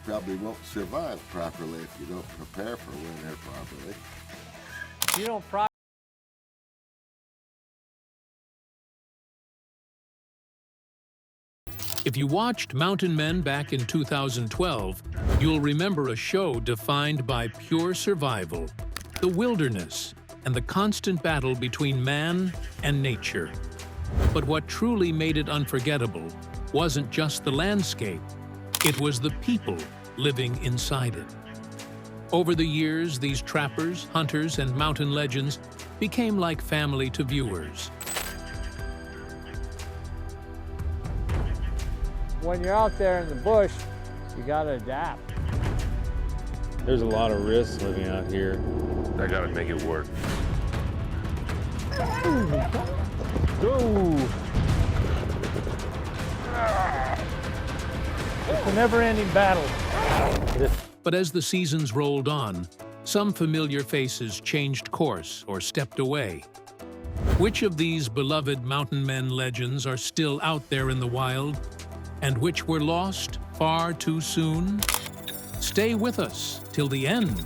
probably won't survive properly if you don't prepare for winter properly. You don't If you watched Mountain Men back in 2012, you'll remember a show defined by pure survival, the wilderness, and the constant battle between man and nature. But what truly made it unforgettable wasn't just the landscape, it was the people living inside it. Over the years, these trappers, hunters, and mountain legends became like family to viewers. When you're out there in the bush, you gotta adapt. There's a lot of risks living out here. I gotta make it work. Ooh. It's a never-ending battle. But as the seasons rolled on, some familiar faces changed course or stepped away. Which of these beloved mountain men legends are still out there in the wild, and which were lost far too soon? Stay with us till the end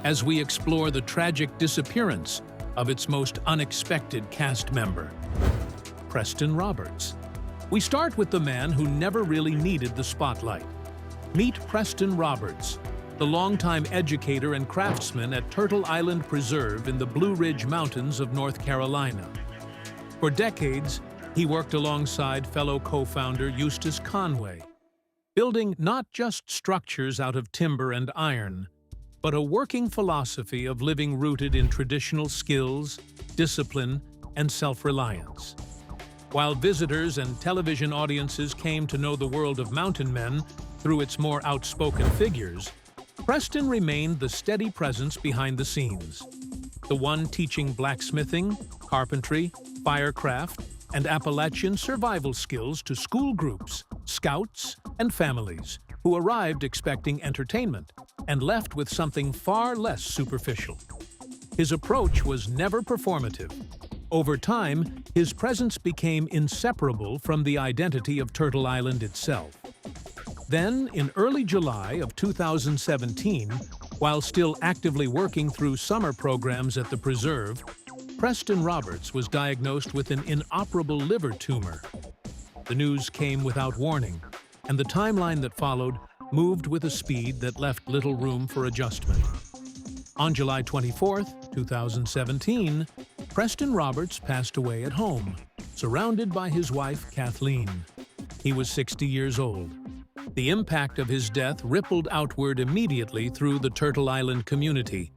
as we explore the tragic disappearance of its most unexpected cast member, Preston Roberts. We start with the man who never really needed the spotlight. Meet Preston Roberts, the longtime educator and craftsman at Turtle Island Preserve in the Blue Ridge Mountains of North Carolina. For decades, he worked alongside fellow co-founder Eustace Conway, building not just structures out of timber and iron, but a working philosophy of living rooted in traditional skills, discipline, and self-reliance. While visitors and television audiences came to know the world of mountain men through its more outspoken figures, Preston remained the steady presence behind the scenes, the one teaching blacksmithing, carpentry, firecraft, and Appalachian survival skills to school groups, scouts, and families who arrived expecting entertainment and left with something far less superficial. His approach was never performative. Over time, his presence became inseparable from the identity of Turtle Island itself. Then, in early July of 2017, while still actively working through summer programs at the preserve, Preston Roberts was diagnosed with an inoperable liver tumor. The news came without warning, and the timeline that followed moved with a speed that left little room for adjustment. On July 24, 2017, Preston Roberts passed away at home, surrounded by his wife, Kathleen. He was 60 years old. The impact of his death rippled outward immediately through the Turtle Island community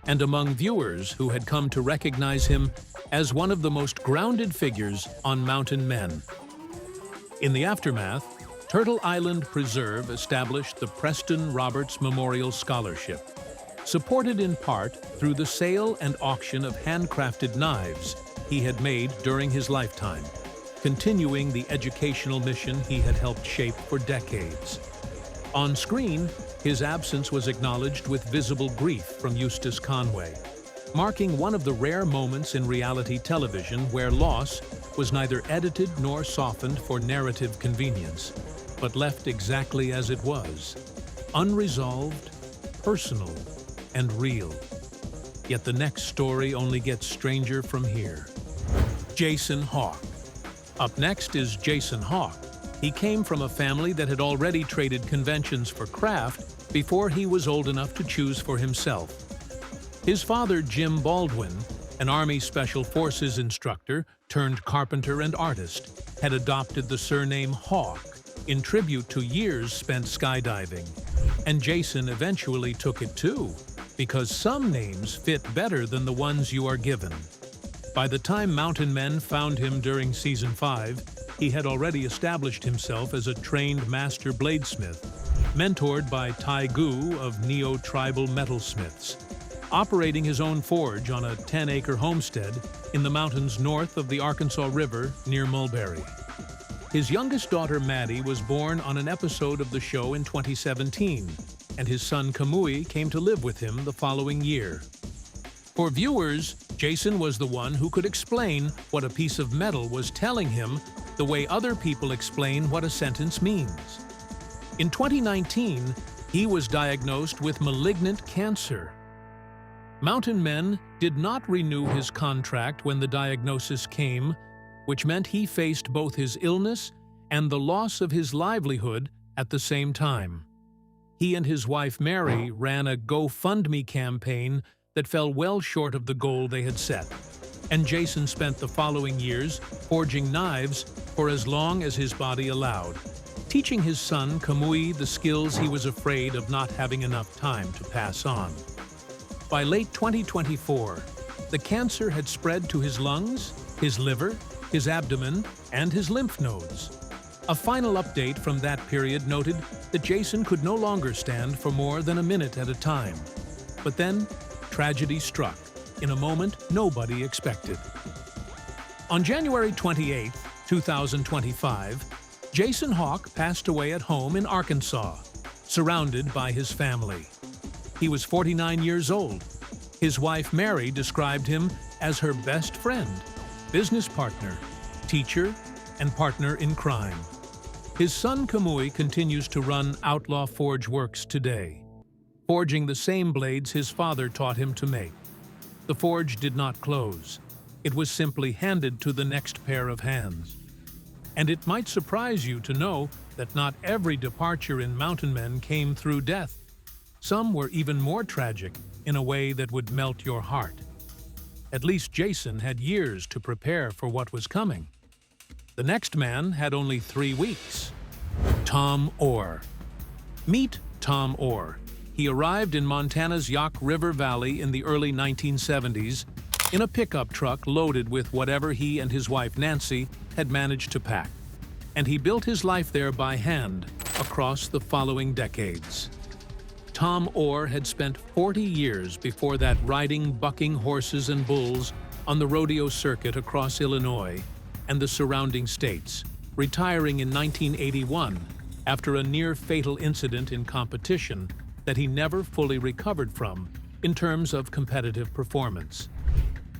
and among viewers who had come to recognize him as one of the most grounded figures on Mountain Men. In the aftermath, Turtle Island Preserve established the Preston Roberts Memorial Scholarship, supported in part through the sale and auction of handcrafted knives he had made during his lifetime, continuing the educational mission he had helped shape for decades. On screen, his absence was acknowledged with visible grief from Eustace Conway, marking one of the rare moments in reality television where loss was neither edited nor softened for narrative convenience, but left exactly as it was, unresolved, personal, and real. Yet the next story only gets stranger from here. Jason Hawk. Up next is Jason Hawk. He came from a family that had already traded conventions for craft before he was old enough to choose for himself. His father, Jim Baldwin, an Army Special Forces instructor turned carpenter and artist, had adopted the surname Hawk in tribute to years spent skydiving. And Jason eventually took it too, because some names fit better than the ones you are given. By the time Mountain Men found him during Season 5, he had already established himself as a trained master bladesmith, mentored by Tai Gu of Neo-Tribal Metalsmiths, operating his own forge on a 10-acre homestead in the mountains north of the Arkansas River near Mulberry. His youngest daughter, Maddie, was born on an episode of the show in 2017, and his son, Kamui, came to live with him the following year. For viewers, Jason was the one who could explain what a piece of metal was telling him the way other people explain what a sentence means. In 2019, He was diagnosed with malignant cancer. Mountain Men did not renew his contract when the diagnosis came, which meant he faced both his illness and the loss of his livelihood at the same time. He and his wife Mary ran a GoFundMe campaign that fell well short of the goal they had set, and Jason spent the following years forging knives for as long as his body allowed, teaching his son Kamui the skills he was afraid of not having enough time to pass on. By late 2024, the cancer had spread to his lungs, his liver, his abdomen, and his lymph nodes. A final update from that period noted that Jason could no longer stand for more than a minute at a time. But then, tragedy struck in a moment nobody expected. On January 28, 2025, Jason Hawk passed away at home in Arkansas, surrounded by his family. He was 49 years old. His wife Mary described him as her best friend, business partner, teacher, and partner in crime. His son Kamui continues to run Outlaw Forge Works today, forging the same blades his father taught him to make. The forge did not close. It was simply handed to the next pair of hands. And it might surprise you to know that not every departure in Mountain Men came through death. Some were even more tragic in a way that would melt your heart. At least Jason had years to prepare for what was coming. The next man had only 3 weeks. Tom Orr. Meet Tom Orr. He arrived in Montana's Yaak River Valley in the early 1970s in a pickup truck loaded with whatever he and his wife Nancy had managed to pack. And he built his life there by hand across the following decades. Tom Orr had spent 40 years before that riding, bucking horses and bulls on the rodeo circuit across Illinois and the surrounding states, retiring in 1981 after a near-fatal incident in competition that he never fully recovered from in terms of competitive performance.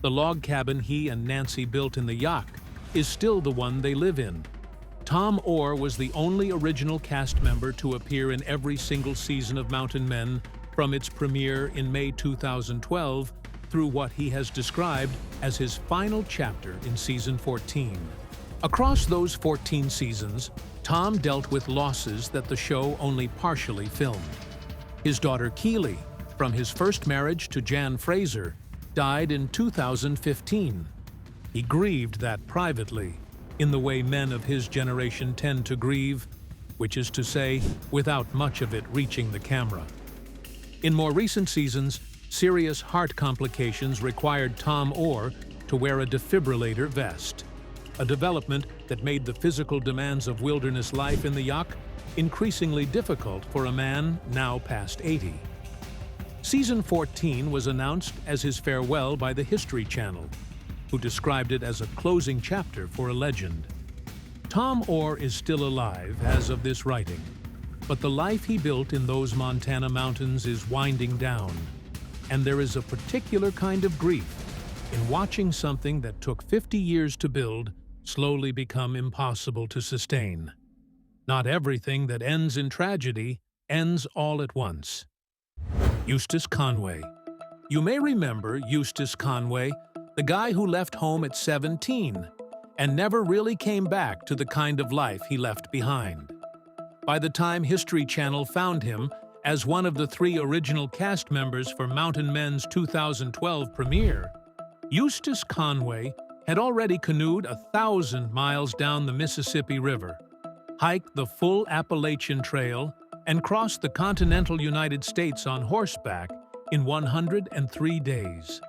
The log cabin he and Nancy built in the Yaak is still the one they live in. Tom Orr was the only original cast member to appear in every single season of Mountain Men from its premiere in May 2012 through what he has described as his final chapter in season 14. Across those 14 seasons, Tom dealt with losses that the show only partially filmed. His daughter Keely, from his first marriage to Jan Fraser, died in 2015. He grieved that privately, in the way men of his generation tend to grieve, which is to say, without much of it reaching the camera. In more recent seasons, serious heart complications required Tom Orr to wear a defibrillator vest, a development that made the physical demands of wilderness life in the Yaak increasingly difficult for a man now past 80. Season 14 was announced as his farewell by the History Channel, who described it as a closing chapter for a legend. Tom Orr is still alive as of this writing, but the life he built in those Montana mountains is winding down, and there is a particular kind of grief in watching something that took 50 years to build slowly become impossible to sustain. Not everything that ends in tragedy ends all at once. Eustace Conway. You may remember Eustace Conway, the guy who left home at 17 and never really came back to the kind of life he left behind. By the time History Channel found him as one of the 3 original cast members for Mountain Men's 2012 premiere, Eustace Conway had already canoed 1,000 miles down the Mississippi River, hiked the full Appalachian Trail, and crossed the continental United States on horseback in 103 days.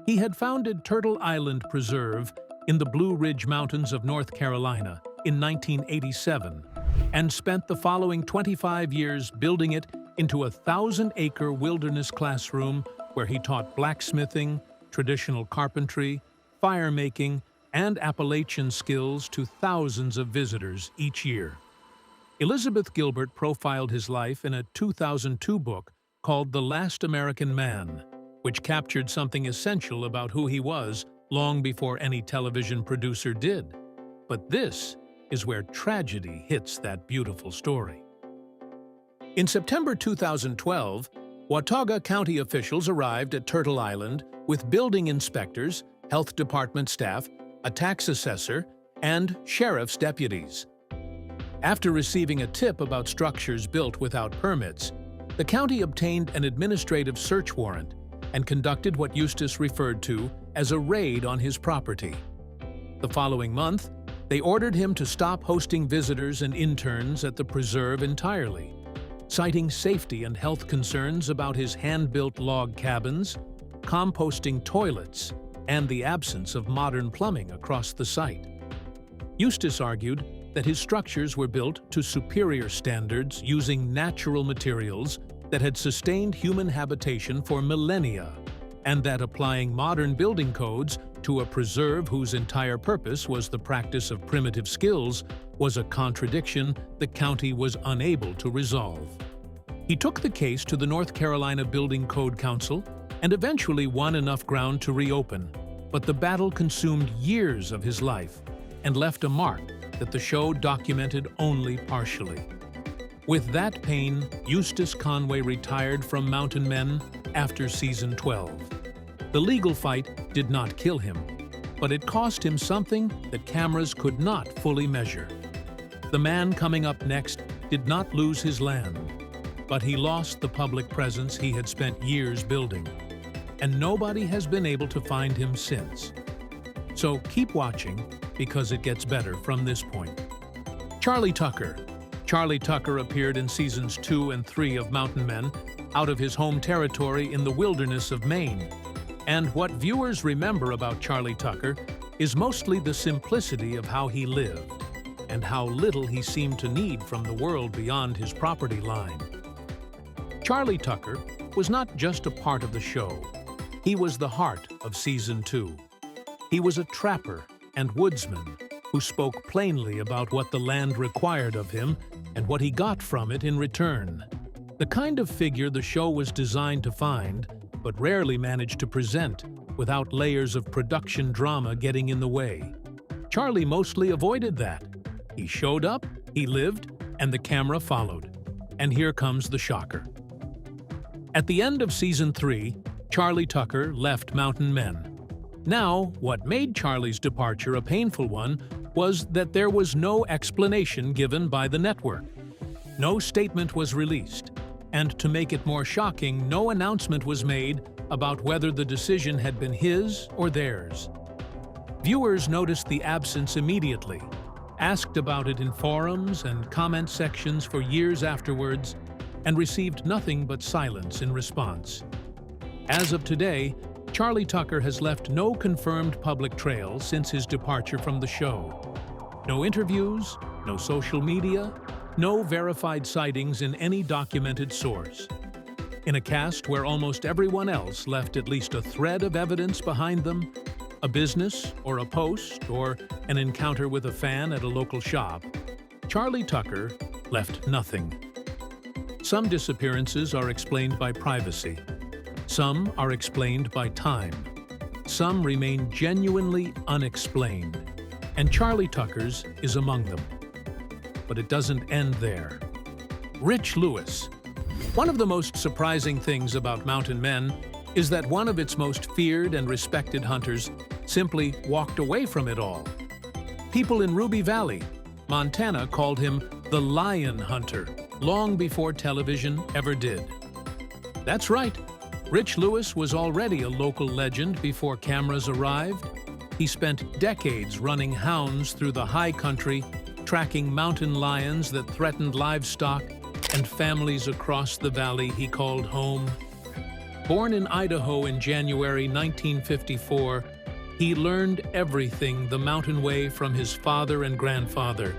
He had founded Turtle Island Preserve in the Blue Ridge Mountains of North Carolina in 1987 and spent the following 25 years building it into a 1,000-acre wilderness classroom where he taught blacksmithing, traditional carpentry, fire-making, and Appalachian skills to thousands of visitors each year. Elizabeth Gilbert profiled his life in a 2002 book called The Last American Man, which captured something essential about who he was long before any television producer did. But this is where tragedy hits that beautiful story. In September 2012, Watauga County officials arrived at Turtle Island with building inspectors, health department staff, a tax assessor, and sheriff's deputies. After receiving a tip about structures built without permits, the county obtained an administrative search warrant and conducted what Eustace referred to as a raid on his property. The following month, they ordered him to stop hosting visitors and interns at the preserve entirely, citing safety and health concerns about his hand-built log cabins, composting toilets, and the absence of modern plumbing across the site. Eustace argued that his structures were built to superior standards using natural materials that had sustained human habitation for millennia, and that applying modern building codes to a preserve whose entire purpose was the practice of primitive skills was a contradiction the county was unable to resolve. He took the case to the North Carolina Building Code Council and eventually won enough ground to reopen, but the battle consumed years of his life and left a mark that the show documented only partially. With that pain, Eustace Conway retired from Mountain Men after season 12. The legal fight did not kill him, but it cost him something that cameras could not fully measure. The man coming up next did not lose his land, but he lost the public presence he had spent years building, and nobody has been able to find him since. So keep watching, because it gets better from this point. Charlie Tucker. Charlie Tucker appeared in seasons 2 and 3 of Mountain Men out of his home territory in the wilderness of Maine. And what viewers remember about Charlie Tucker is mostly the simplicity of how he lived and how little he seemed to need from the world beyond his property line. Charlie Tucker was not just a part of the show. He was the heart of season 2. He was a trapper and woodsman who spoke plainly about what the land required of him and what he got from it in return. The kind of figure the show was designed to find, but rarely managed to present without layers of production drama getting in the way. Charlie mostly avoided that. He showed up, he lived, and the camera followed. And here comes the shocker. At the end of season 3, Charlie Tucker left Mountain Men. Now, what made Charlie's departure a painful one was that there was no explanation given by the network. No statement was released, and to make it more shocking, no announcement was made about whether the decision had been his or theirs. Viewers noticed the absence immediately, asked about it in forums and comment sections for years afterwards, and received nothing but silence in response. As of today, Charlie Tucker has left no confirmed public trail since his departure from the show. No interviews, no social media, no verified sightings in any documented source. In a cast where almost everyone else left at least a thread of evidence behind them, a business or a post or an encounter with a fan at a local shop, Charlie Tucker left nothing. Some disappearances are explained by privacy. Some are explained by time. Some remain genuinely unexplained, and Charlie Tucker's is among them. But it doesn't end there. Rich Lewis. One of the most surprising things about Mountain Men is that one of its most feared and respected hunters simply walked away from it all. People in Ruby Valley, Montana, called him the Lion Hunter, long before television ever did. That's right. Rich Lewis was already a local legend before cameras arrived. He spent decades running hounds through the high country, tracking mountain lions that threatened livestock and families across the valley he called home. Born in Idaho in January 1954, he learned everything the mountain way from his father and grandfather,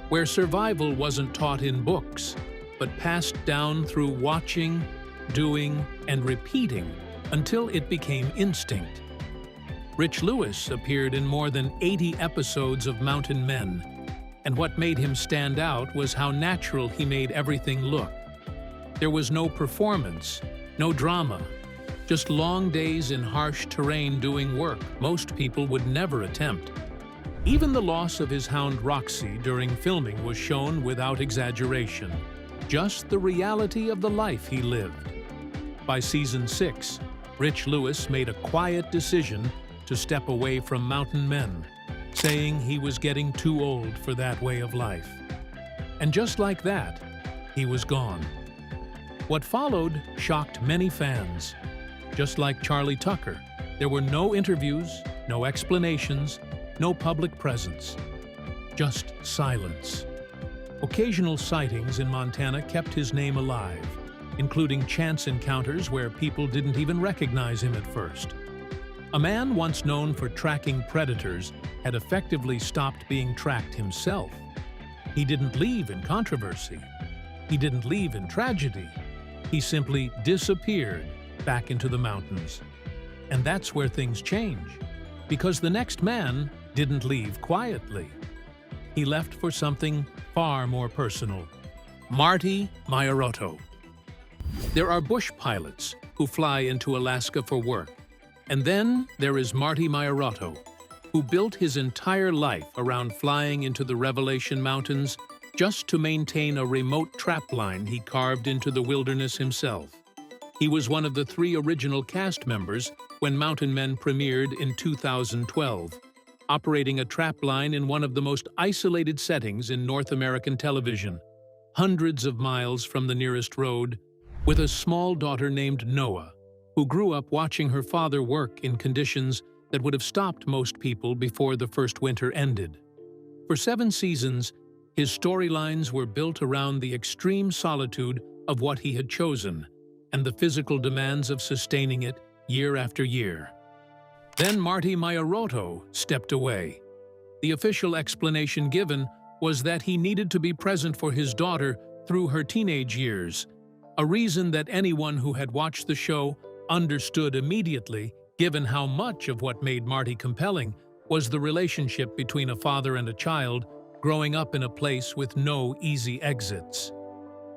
where survival wasn't taught in books, but passed down through watching, doing, and repeating until it became instinct. Rich Lewis appeared in more than 80 episodes of Mountain Men, and what made him stand out was how natural he made everything look. There was no performance, no drama, just long days in harsh terrain doing work most people would never attempt. Even the loss of his hound Roxy during filming was shown without exaggeration. just the reality of the life he lived. By season 6, Rich Lewis made a quiet decision to step away from mountain men, saying he was getting too old for that way of life. And just like that, he was gone. What followed shocked many fans. Just like Charlie Tucker, there were no interviews, no explanations, no public presence. Just silence. Occasional sightings in Montana kept his name alive, including chance encounters where people didn't even recognize him at first. A man once known for tracking predators had effectively stopped being tracked himself. He didn't leave in controversy. He didn't leave in tragedy. He simply disappeared back into the mountains. And that's where things change, because the next man didn't leave quietly. He left for something far more personal. Marty Meierotto. There are bush pilots who fly into Alaska for work. And then there is Marty Meierotto, who built his entire life around flying into the Revelation Mountains just to maintain a remote trap line he carved into the wilderness himself. He was one of the 3 original cast members when Mountain Men premiered in 2012, operating a trap line in one of the most isolated settings in North American television, hundreds of miles from the nearest road, with a small daughter named Noah, who grew up watching her father work in conditions that would have stopped most people before the first winter ended. For 7 seasons, his storylines were built around the extreme solitude of what he had chosen and the physical demands of sustaining it year after year. Then Marty Meierotto stepped away. The official explanation given was that he needed to be present for his daughter through her teenage years, a reason that anyone who had watched the show understood immediately, given how much of what made Marty compelling was the relationship between a father and a child growing up in a place with no easy exits.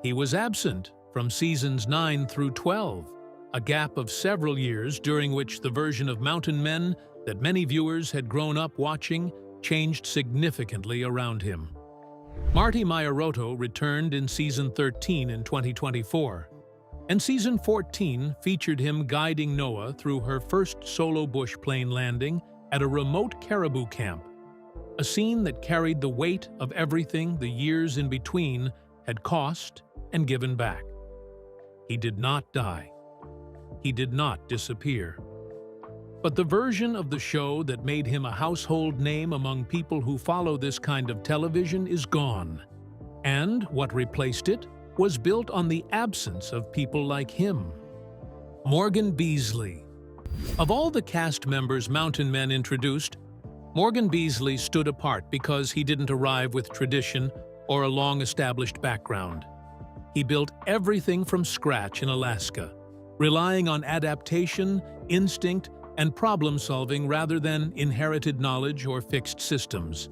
He was absent from seasons 9 through 12, a gap of several years during which the version of Mountain Men that many viewers had grown up watching changed significantly around him. Marty Meierotto returned in season 13 in 2024, and season 14 featured him guiding Noah through her first solo bush plane landing at a remote caribou camp, a scene that carried the weight of everything the years in between had cost and given back. He did not die. He did not disappear. But the version of the show that made him a household name among people who follow this kind of television is gone. And what replaced it was built on the absence of people like him. Morgan Beasley. Of all the cast members Mountain Men introduced, Morgan Beasley stood apart because he didn't arrive with tradition or a long-established background. He built everything from scratch in Alaska, relying on adaptation, instinct, and problem-solving rather than inherited knowledge or fixed systems.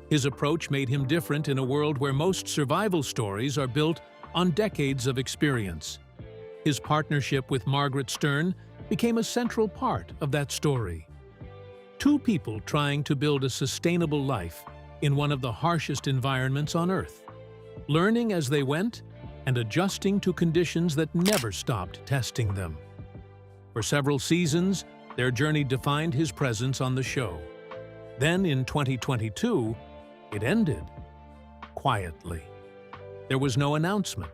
His approach made him different in a world where most survival stories are built on decades of experience. His partnership with Margaret became a central part of that story. 2 people trying to build a sustainable life in one of the harshest environments on Earth, learning as they went and adjusting to conditions that never stopped testing them. For several seasons, their journey defined his presence on the show. Then in 2022, it ended quietly. There was no announcement,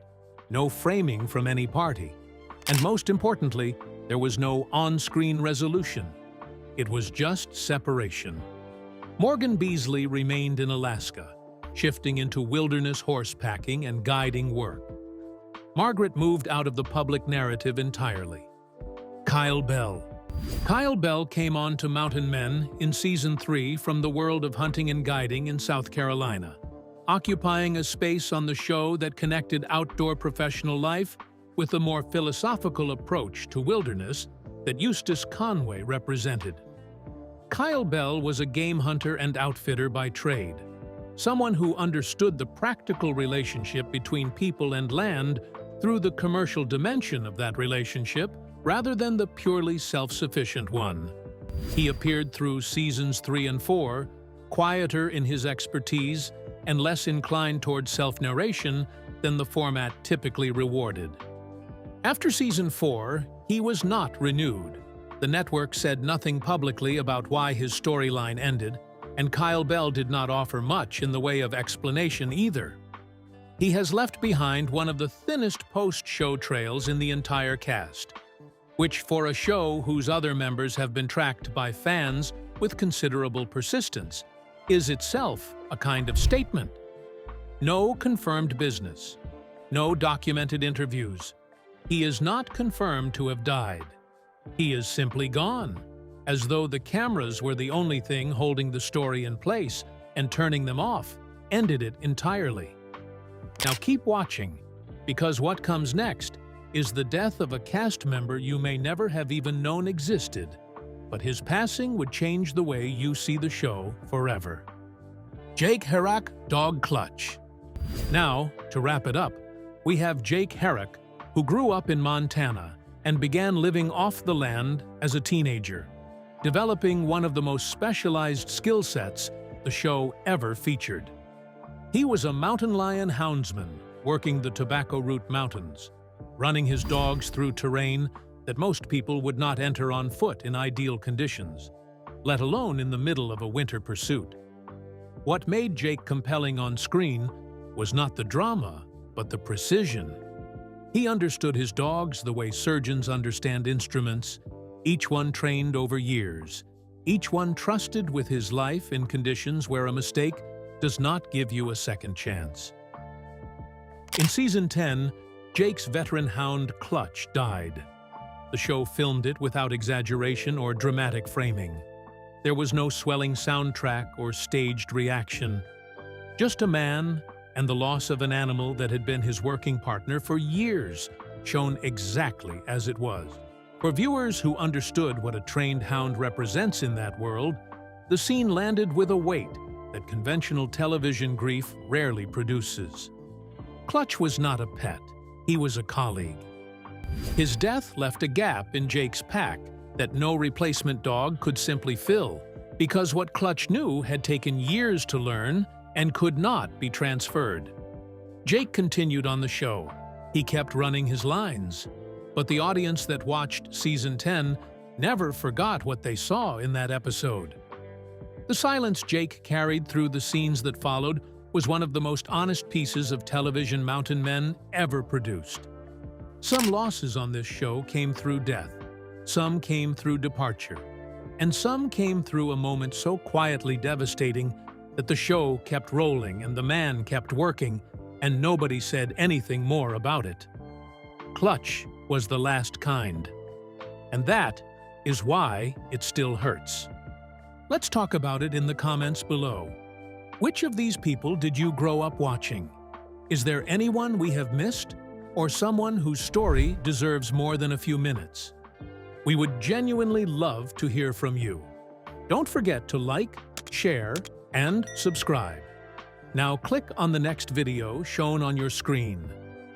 no framing from any party, and most importantly, there was no on-screen resolution. It was just separation. Morgan Beasley remained in Alaska, shifting into wilderness horsepacking and guiding work. Margaret moved out of the public narrative entirely. Kyle Bell. Kyle Bell came on to Mountain Men in season 3 from the world of hunting and guiding in South Carolina, occupying a space on the show that connected outdoor professional life with a more philosophical approach to wilderness that Eustace Conway represented. Kyle Bell was a game hunter and outfitter by trade, someone who understood the practical relationship between people and land through the commercial dimension of that relationship rather than the purely self-sufficient one. He appeared through seasons 3 and 4, quieter in his expertise and less inclined toward self-narration than the format typically rewarded. After season 4, he was not renewed. The network said nothing publicly about why his storyline ended, and Kyle Bell did not offer much in the way of explanation either. He has left behind one of the thinnest post-show trails in the entire cast, which for a show whose other members have been tracked by fans with considerable persistence, is itself a kind of statement. No confirmed business, no documented interviews. He is not confirmed to have died. He is simply gone, as though the cameras were the only thing holding the story in place, and turning them off ended it entirely. Now keep watching, because what comes next is the death of a cast member you may never have even known existed, but his passing would change the way you see the show forever. Jake Herak, Dog Clutch. Now, to wrap it up, we have Jake Herak, who grew up in Montana and began living off the land as a teenager, developing one of the most specialized skill sets the show ever featured. He was a mountain lion houndsman working the Tobacco Root Mountains, running his dogs through terrain that most people would not enter on foot in ideal conditions, let alone in the middle of a winter pursuit. What made Jake compelling on screen was not the drama, but the precision. He understood his dogs the way surgeons understand instruments, each one trained over years, each one trusted with his life in conditions where a mistake does not give you a second chance. In Season 10, Jake's veteran hound Clutch died. The show filmed it without exaggeration or dramatic framing. There was no swelling soundtrack or staged reaction. Just a man and the loss of an animal that had been his working partner for years, shown exactly as it was. For viewers who understood what a trained hound represents in that world, the scene landed with a weight that conventional television grief rarely produces. Clutch was not a pet, he was a colleague. His death left a gap in Jake's pack that no replacement dog could simply fill, because what Clutch knew had taken years to learn and could not be transferred. Jake continued on the show. He kept running his lines, but the audience that watched Season 10 never forgot what they saw in that episode. The silence Jake carried through the scenes that followed was one of the most honest pieces of television mountain men ever produced. Some losses on this show came through death, some came through departure, and some came through a moment so quietly devastating that the show kept rolling and the man kept working, and nobody said anything more about it. Clutch was the last kind, and that is why it still hurts. Let's talk about it in the comments below. Which of these people did you grow up watching? Is there anyone we have missed, or someone whose story deserves more than a few minutes? We would genuinely love to hear from you. Don't forget to like, share, and subscribe. Now click on the next video shown on your screen.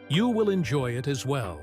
You will enjoy it as well.